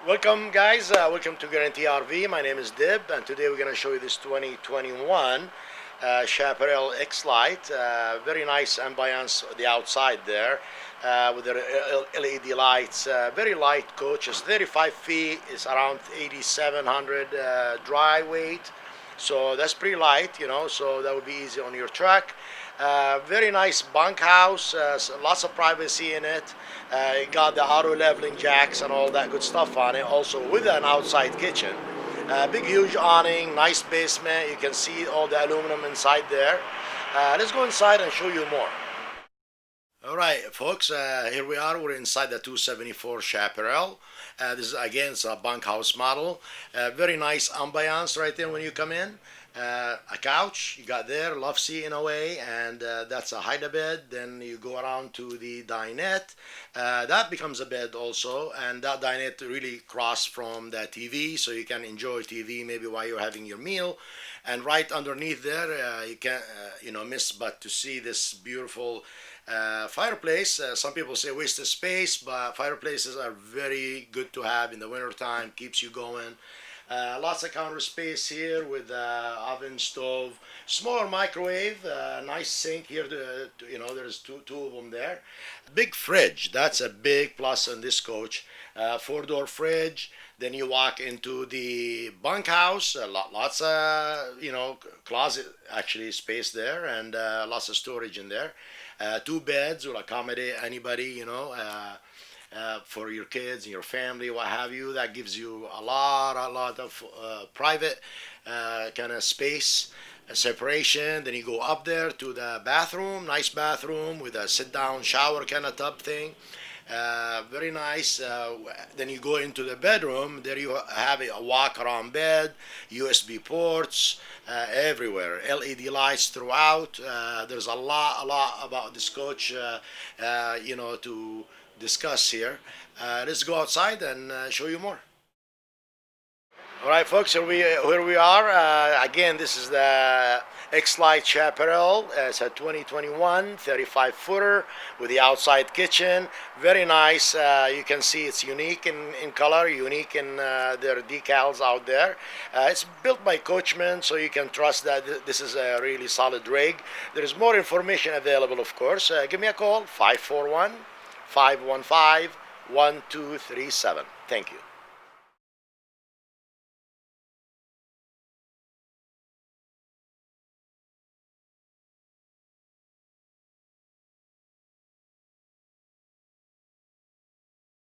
Welcome guys, welcome to Guarantee RV. My name is Dib and today we're going to show you this 2021 Chaparral X-Lite. Very nice ambiance the outside there with the LED lights. Very light coach, it's 35 feet, it's around 8,700 dry weight. So that's pretty light, so that would be easy on your truck. Very nice bunkhouse, lots of privacy in it. It got the auto leveling jacks and all that good stuff on it, also with an outside kitchen. Big huge awning, nice basement. You can see all the aluminum inside there. Let's go inside and show you more. All right, folks, here we are. We're inside the 274 Chaparral. This is, again, it's a bunkhouse model. Very nice ambiance right there when you come in. A couch you got there, love seat in a way, and that's a hide bed. Then you go around to the dinette. That becomes a bed also, and that dinette really cross from the TV, so you can enjoy TV maybe while you're having your meal. And right underneath there, you can't miss but to see this beautiful fireplace. Some people say waste of space, but fireplaces are very good to have in the winter time, keeps you going. Lots of counter space here with oven, stove, smaller microwave, nice sink here. There's two of them there. Big fridge, that's a big plus on this coach. Four-door fridge. Then you walk into the bunkhouse. Lots of closet actually space there, and lots of storage in there. Two beds will accommodate anybody, for your kids and your family, what have you. That gives you a lot of private kind of space, separation. Then you go up there to the bathroom, nice bathroom with a sit-down shower kind of tub thing. Very nice. Then you go into the bedroom. There you have a walk-around bed, USB ports everywhere, LED lights throughout. There's a lot about this coach, to discuss here. Let's go outside and show you more. All right, folks, here we are. Again, this is the X-Lite Chaparral. It's a 2021 35-footer with the outside kitchen. Very nice. You can see it's unique in color, unique in their decals out there. It's built by Coachmen, so you can trust that this is a really solid rig. There is more information available, of course. Give me a call, 541-515-1237. Thank you.